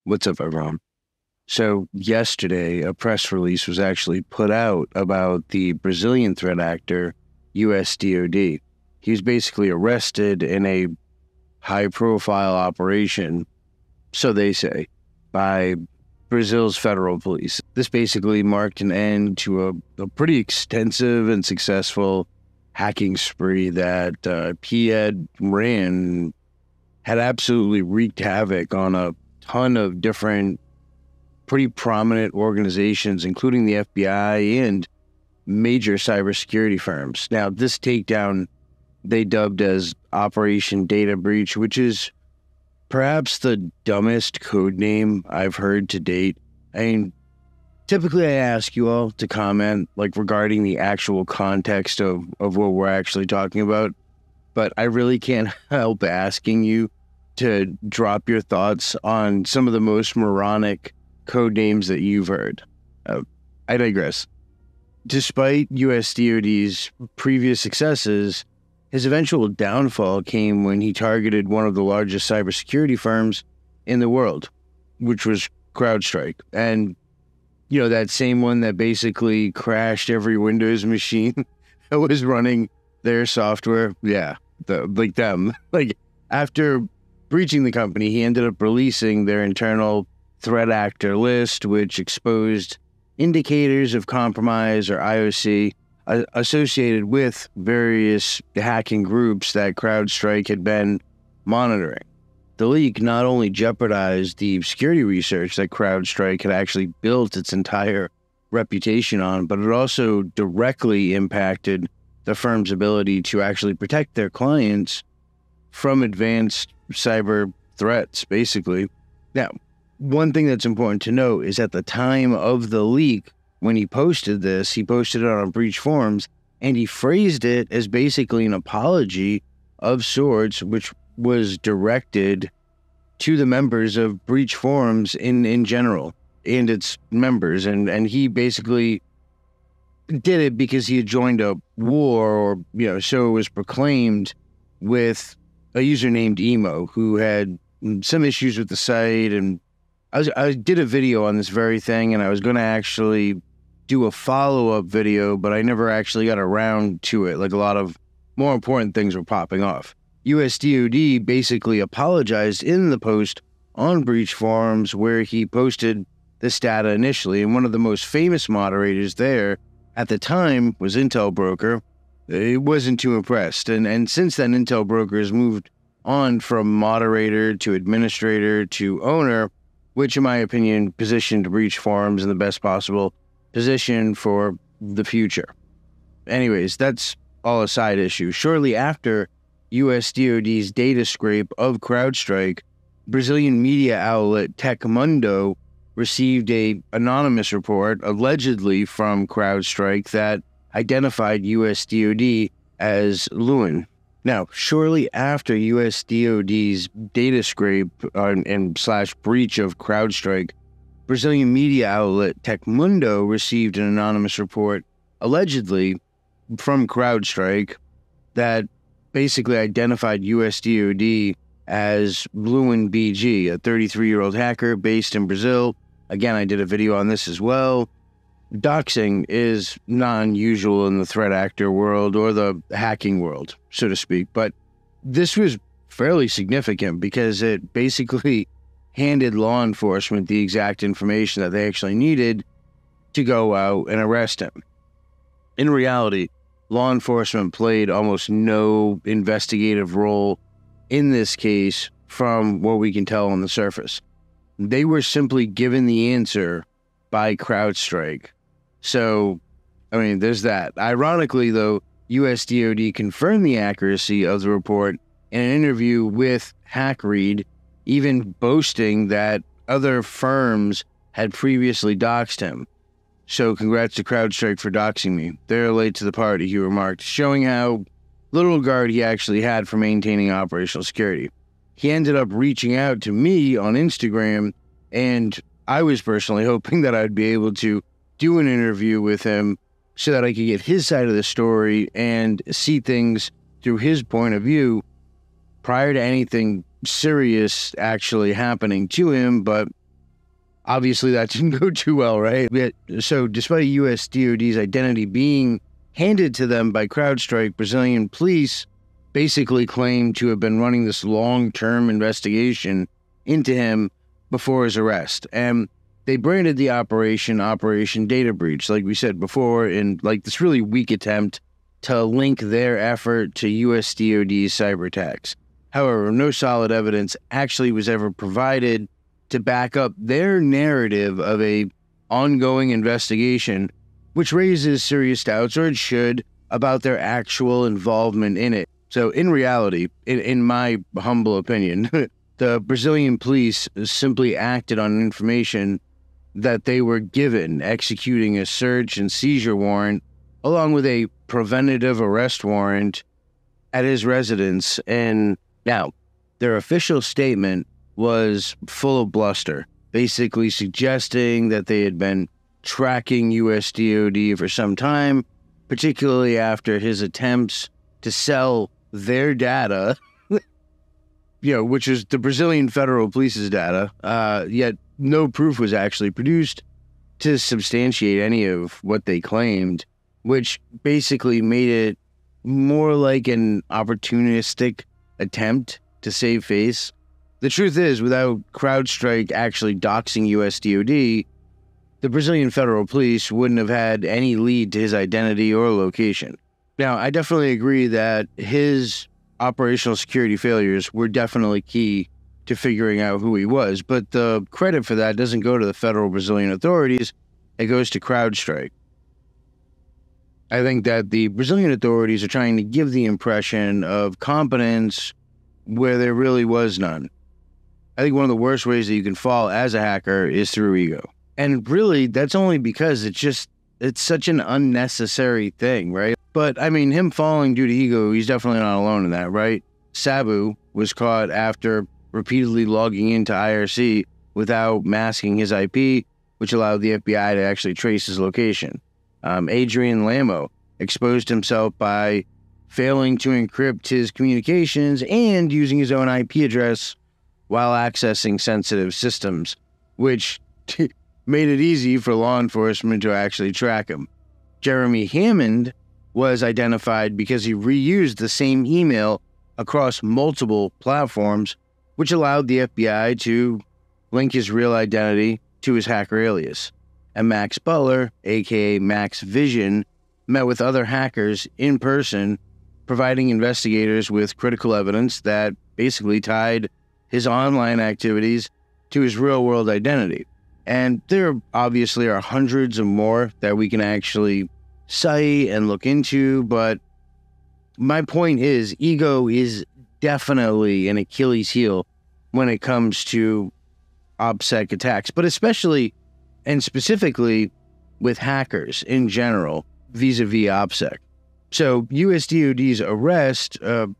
What's up, everyone? So yesterday, a press release was actually put out about the Brazilian threat actor, USDoD. He was basically arrested in a high-profile operation, so they say, by Brazil's federal police. This basically marked an end to a pretty extensive and successful hacking spree that he had absolutely wreaked havoc on a ton of different pretty prominent organizations, including the FBI and major cybersecurity firms. Now, this takedown they dubbed as Operation Data Breach, which is perhaps the dumbest code name I've heard to date. I mean, typically I ask you all to comment regarding the actual context of what we're actually talking about, but I really can't help asking you to drop your thoughts on some of the most moronic code names that you've heard. I digress. Despite USDoD's previous successes, his eventual downfall came when he targeted one of the largest cybersecurity firms in the world, which was CrowdStrike. And, that same one that basically crashed every Windows machine that was running their software. Yeah, them. After breaching the company, he ended up releasing their internal threat actor list, which exposed indicators of compromise or IOC associated with various hacking groups that CrowdStrike had been monitoring. The leak not only jeopardized the security research that CrowdStrike had actually built its entire reputation on, but it also directly impacted the firm's ability to actually protect their clients from advanced cyber threats, basically. Now, one thing that's important to note is at the time of the leak, when he posted this, he posted it on breach forums, and he phrased it as basically an apology of sorts, which was directed to the members of breach forums in general and its members. And he basically did it because he had joined a war, or, so it was proclaimed, with a user named Emo, who had some issues with the site. And I did a video on this very thing, and I was going to actually do a follow-up video, but I never actually got around to it. A lot of more important things were popping off. USDoD basically apologized in the post on breach forums where he posted this data initially, and one of the most famous moderators there at the time was Intel Broker. He wasn't too impressed, and since then Intel Broker has moved on from moderator to administrator to owner, which in my opinion positioned breach forums in the best possible position for the future. Anyways, that's all a side issue. Shortly after USDoD's data scrape of CrowdStrike, Brazilian media outlet Tecmundo received a anonymous report allegedly from CrowdStrike that identified USDoD as Lewin. Now, shortly after USDoD's data scrape and / breach of CrowdStrike, Brazilian media outlet Tecmundo received an anonymous report allegedly from CrowdStrike that basically identified USDoD as Lewin BG, a 33-year-old hacker based in Brazil. Again, I did a video on this as well. Doxing is not unusual in the threat actor world or the hacking world, so to speak, but this was fairly significant because it basically handed law enforcement the exact information that they actually needed to go out and arrest him. In reality, law enforcement played almost no investigative role in this case from what we can tell on the surface. They were simply given the answer by CrowdStrike. So, there's that. Ironically, though, USDoD confirmed the accuracy of the report in an interview with HackRead, even boasting that other firms had previously doxed him. So congrats to CrowdStrike for doxing me. They're late to the party, he remarked, showing how little regard he actually had for maintaining operational security. He ended up reaching out to me on Instagram, and I was personally hoping that I'd be able to do an interview with him so that I could get his side of the story and see things through his point of view prior to anything serious actually happening to him. But Obviously, that didn't go too well, right? So despite USDoD's identity being handed to them by CrowdStrike, Brazilian police basically claimed to have been running this long-term investigation into him before his arrest. And they branded the Operation Data Breach, like we said before, in like this really weak attempt to link their effort to USDoD's cyber attacks. However, no solid evidence actually was ever provided to back up their narrative of a ongoing investigation, which raises serious doubts, or it should, about their actual involvement in it. So in reality, in my humble opinion, the Brazilian police simply acted on information that they were given, executing a search and seizure warrant along with a preventative arrest warrant at his residence. And now, their official statement was full of bluster, basically suggesting that they had been tracking USDoD for some time, particularly after his attempts to sell their data, which is the Brazilian Federal Police's data, yet no proof was actually produced to substantiate any of what they claimed, which basically made it more like an opportunistic attempt to save face. The truth is, without CrowdStrike actually doxing USDoD, the Brazilian Federal Police wouldn't have had any lead to his identity or location. Now, I definitely agree that his operational security failures were definitely key to figuring out who he was, but the credit for that doesn't go to the federal Brazilian authorities, it goes to CrowdStrike. I think that the Brazilian authorities are trying to give the impression of competence where there really was none. I think one of the worst ways that you can fall as a hacker is through ego. And really, that's only because it's such an unnecessary thing, right? But, I mean, him falling due to ego, he's definitely not alone in that, right? Sabu was caught after repeatedly logging into IRC without masking his IP, which allowed the FBI to actually trace his location. Adrian Lamo exposed himself by failing to encrypt his communications and using his own IP address while accessing sensitive systems, which made it easy for law enforcement to actually track him. Jeremy Hammond was identified because he reused the same email across multiple platforms, which allowed the FBI to link his real identity to his hacker alias. And Max Butler, aka Max Vision, met with other hackers in person, providing investigators with critical evidence that basically tied his online activities to his real-world identity. And there obviously are hundreds of more that we can actually cite and look into, but my point is, ego is definitely an Achilles heel when it comes to OpSec attacks, but especially and specifically with hackers in general vis-a-vis OpSec. So USDoD's arrest kind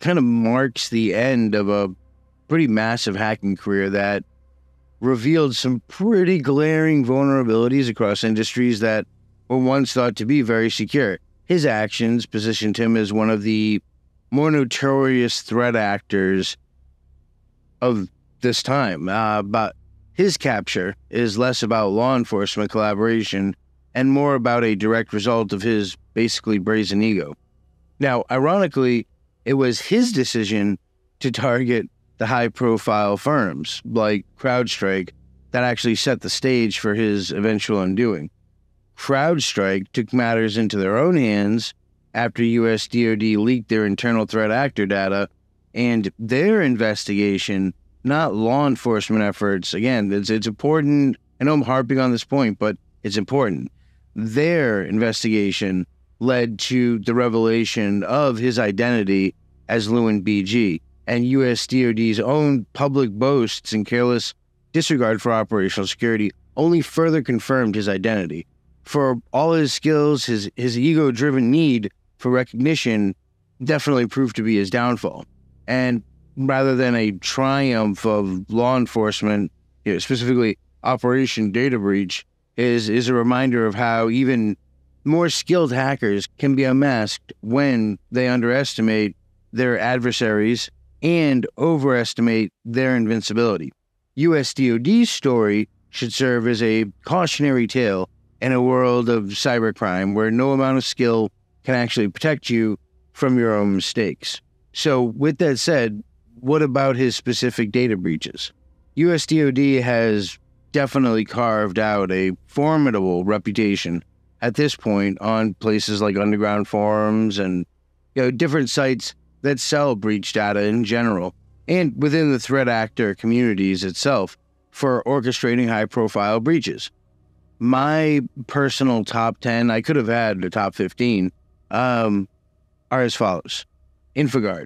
of marks the end of a pretty massive hacking career that revealed some pretty glaring vulnerabilities across industries that were once thought to be very secure. His actions positioned him as one of the more notorious threat actors of this time, but his capture is less about law enforcement collaboration and more about a direct result of his basically brazen ego. Now, ironically, it was his decision to target the high-profile firms like CrowdStrike that actually set the stage for his eventual undoing. CrowdStrike took matters into their own hands after USDoD leaked their internal threat actor data, and their investigation, not law enforcement efforts. Again, it's important. I know I'm harping on this point, but it's important. Their investigation led to the revelation of his identity as Lewin BG, and USDoD's own public boasts and careless disregard for operational security only further confirmed his identity. For all his skills, his ego-driven need for recognition definitely proved to be his downfall. And rather than a triumph of law enforcement, specifically Operation Data Breach, is a reminder of how even more skilled hackers can be unmasked when they underestimate their adversaries and overestimate their invincibility. USDoD's story should serve as a cautionary tale in a world of cybercrime where no amount of skill can actually protect you from your own mistakes. So with that said, what about his specific data breaches? USDoD has definitely carved out a formidable reputation at this point on places like underground forums and different sites that sell breach data in general, and within the threat actor communities itself for orchestrating high-profile breaches. My personal top 10, I could have had a top 15, are as follows. InfoGuard.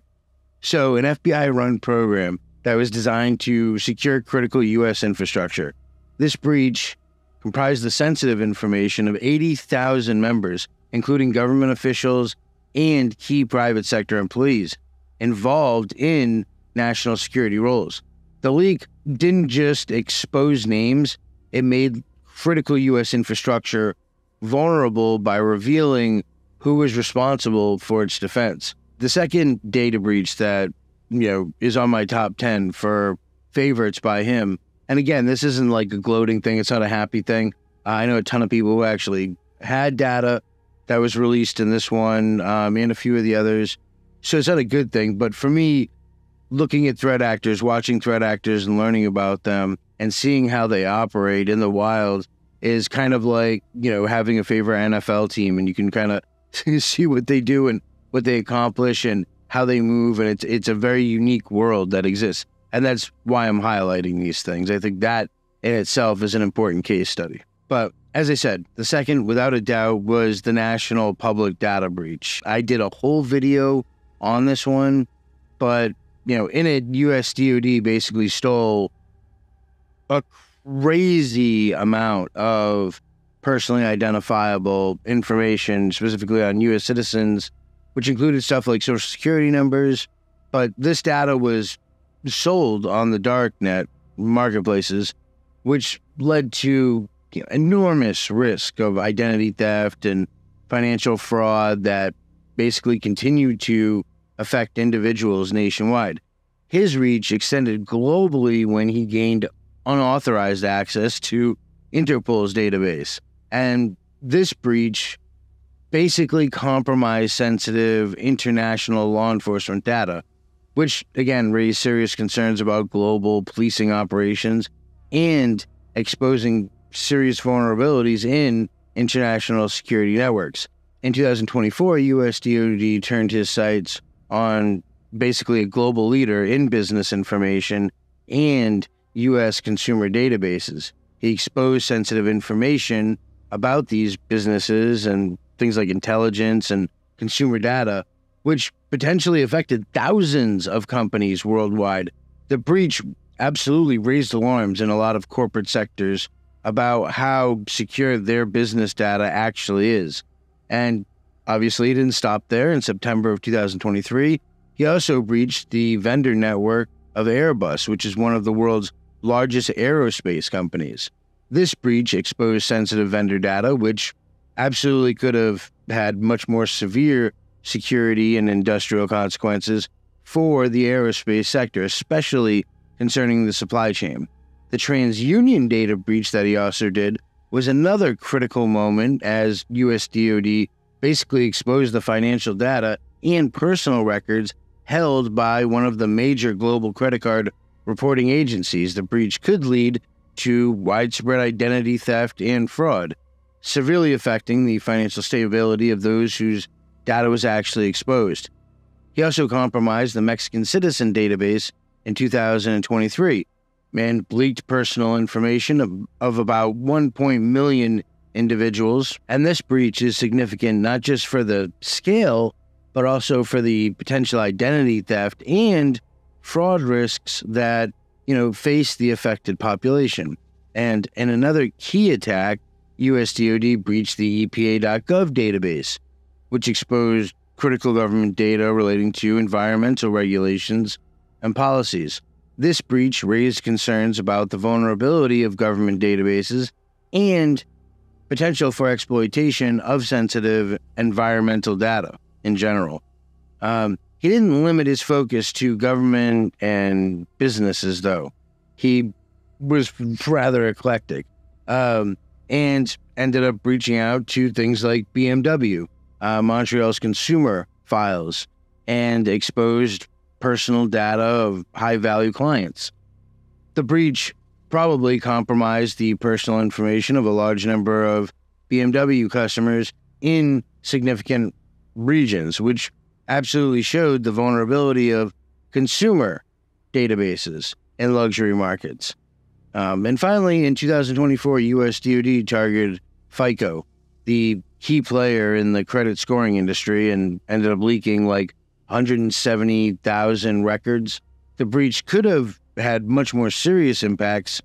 So an FBI-run program that was designed to secure critical U.S. infrastructure. This breach comprised the sensitive information of 80,000 members, including government officials and key private sector employees involved in national security roles. The leak didn't just expose names, it made critical U.S. infrastructure vulnerable by revealing who was responsible for its defense. The second data breach that, is on my top 10 for favorites by him, and again, this isn't like a gloating thing, it's not a happy thing. I know a ton of people who actually had data that was released in this one, and a few of the others. So it's not a good thing, but for me, looking at threat actors, watching threat actors and learning about them and seeing how they operate in the wild is kind of like, having a favorite NFL team, and you can kind of see what they do and what they accomplish and how they move, and it's a very unique world that exists. And that's why I'm highlighting these things. I think that in itself is an important case study. But as I said, the second, without a doubt, was the national public data breach. I did a whole video on this one, but, in it, USDoD basically stole a crazy amount of personally identifiable information, specifically on U.S. citizens, which included stuff like social security numbers. But this data was sold on the dark net marketplaces, which led to enormous risk of identity theft and financial fraud that basically continued to affect individuals nationwide. His reach extended globally when he gained unauthorized access to Interpol's database. And this breach basically compromised sensitive international law enforcement data, which again raised serious concerns about global policing operations and exposing serious vulnerabilities in international security networks. In 2024, USDoD turned his sights on basically a global leader in business information and U.S. consumer databases. He exposed sensitive information about these businesses and things like intelligence and consumer data, which potentially affected thousands of companies worldwide. The breach absolutely raised alarms in a lot of corporate sectors about how secure their business data actually is. And obviously, it didn't stop there. In September of 2023, he also breached the vendor network of Airbus, which is one of the world's largest aerospace companies. This breach exposed sensitive vendor data, which absolutely could have had much more severe security and industrial consequences for the aerospace sector, especially concerning the supply chain. The TransUnion data breach that he also did was another critical moment, as USDoD basically exposed the financial data and personal records held by one of the major global credit card reporting agencies. The breach could lead to widespread identity theft and fraud, severely affecting the financial stability of those whose data was actually exposed. He also compromised the Mexican citizen database in 2023 and leaked personal information of about 1 million individuals. And this breach is significant not just for the scale, but also for the potential identity theft and fraud risks that, face the affected population. And in another key attack, USDoD breached the EPA.gov database, which exposed critical government data relating to environmental regulations and policies. This breach raised concerns about the vulnerability of government databases and potential for exploitation of sensitive environmental data in general. He didn't limit his focus to government and businesses, though. He was rather eclectic, and ended up reaching out to things like BMW, Montreal's consumer files, and exposed personal data of high-value clients. The breach probably compromised the personal information of a large number of BMW customers in significant regions, which absolutely showed the vulnerability of consumer databases in luxury markets. And finally, in 2024, USDoD targeted FICO, the key player in the credit scoring industry, and ended up leaking like 170,000 records. The breach could have had much more serious impacts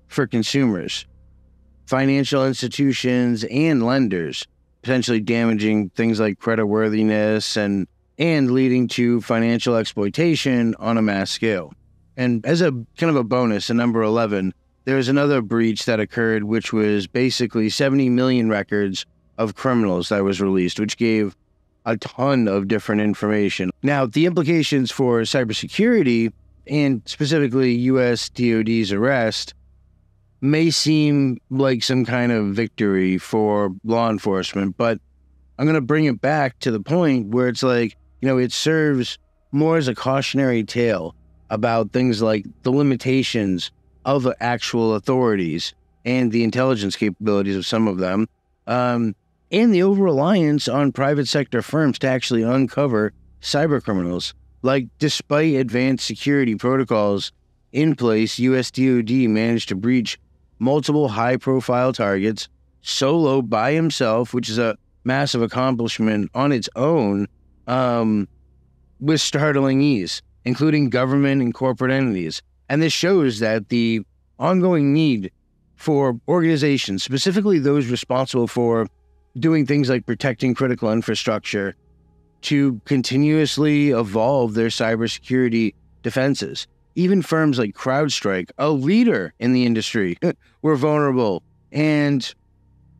for consumers, financial institutions, and lenders, potentially damaging things like creditworthiness and leading to financial exploitation on a mass scale. And as a kind of a bonus, in number 11, there was another breach that occurred, which was basically 70 million records of criminals that was released, which gave a ton of different information. Now, the implications for cybersecurity, and specifically USDoD's arrest, may seem like some kind of victory for law enforcement, but I'm going to bring it back to the point where it's like, it serves more as a cautionary tale about things like the limitations of actual authorities and the intelligence capabilities of some of them, and the over-reliance on private sector firms to actually uncover cyber criminals. Like, despite advanced security protocols in place, USDoD managed to breach multiple high-profile targets solo by himself, which is a massive accomplishment on its own, with startling ease, including government and corporate entities. And this shows that the ongoing need for organizations, specifically those responsible for doing things like protecting critical infrastructure, to continuously evolve their cybersecurity defenses. Even firms like CrowdStrike, a leader in the industry, were vulnerable. And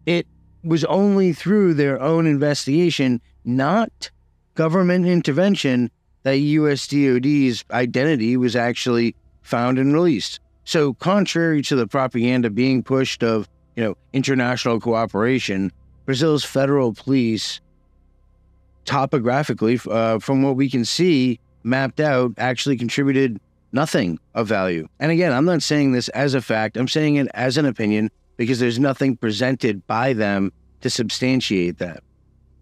it was only through their own investigation, not government intervention, that USDoD's identity was actually found and released. So contrary to the propaganda being pushed of, international cooperation, Brazil's federal police, topographically, from what we can see mapped out, actually contributed nothing of value. And again, I'm not saying this as a fact, I'm saying it as an opinion, because there's nothing presented by them to substantiate that.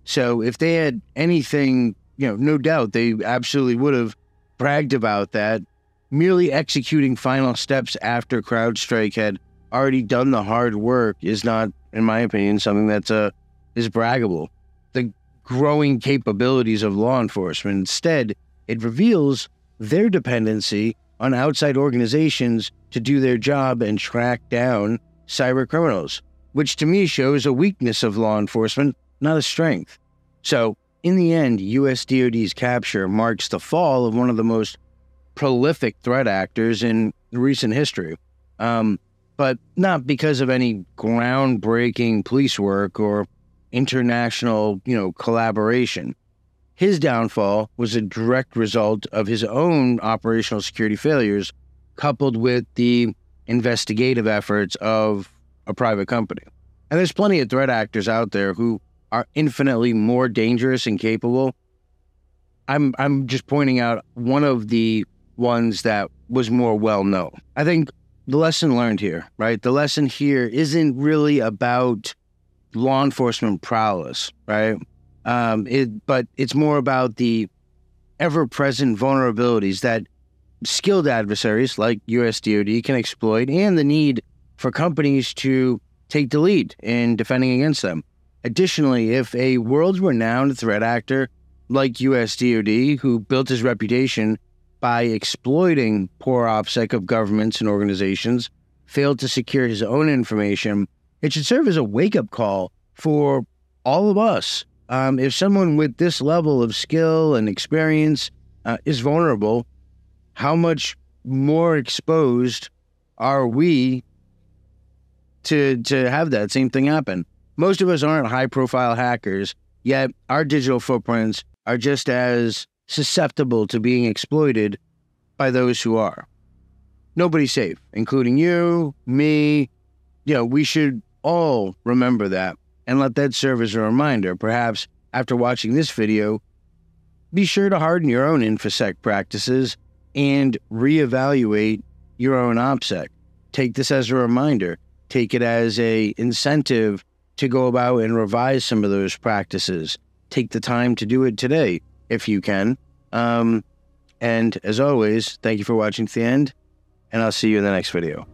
So if they had anything, no doubt they absolutely would have bragged about that. Merely executing final steps after CrowdStrike had already done the hard work is not, in my opinion, something that's is braggable. The growing capabilities of law enforcement, instead, it reveals their dependency on outside organizations to do their job and track down cyber criminals, which to me shows a weakness of law enforcement, not a strength. So, in the end, USDoD's capture marks the fall of one of the most prolific threat actors in recent history, but not because of any groundbreaking police work or international, collaboration. His downfall was a direct result of his own operational security failures, coupled with the investigative efforts of a private company. And there's plenty of threat actors out there who are infinitely more dangerous and capable. I'm just pointing out one of the ones that was more well-known. I think the lesson learned here, right? The lesson here isn't really about law enforcement prowess, right? But it's more about the ever-present vulnerabilities that skilled adversaries like USDoD can exploit, and the need for companies to take the lead in defending against them. Additionally, if a world-renowned threat actor like USDoD, who built his reputation by exploiting poor OpSec of governments and organizations, failed to secure his own information, it should serve as a wake-up call for all of us. If someone with this level of skill and experience is vulnerable, how much more exposed are we to have that same thing happen? Most of us aren't high-profile hackers, yet our digital footprints are just as susceptible to being exploited by those who are. nobody's safe, including you, me. We should all remember that and let that serve as a reminder. Perhaps after watching this video, be sure to harden your own InfoSec practices and reevaluate your own OpSec. Take this as a reminder. Take it as an incentive to go about and revise some of those practices. Take the time to do it today, if you can. And as always, thank you for watching to the end, and I'll see you in the next video.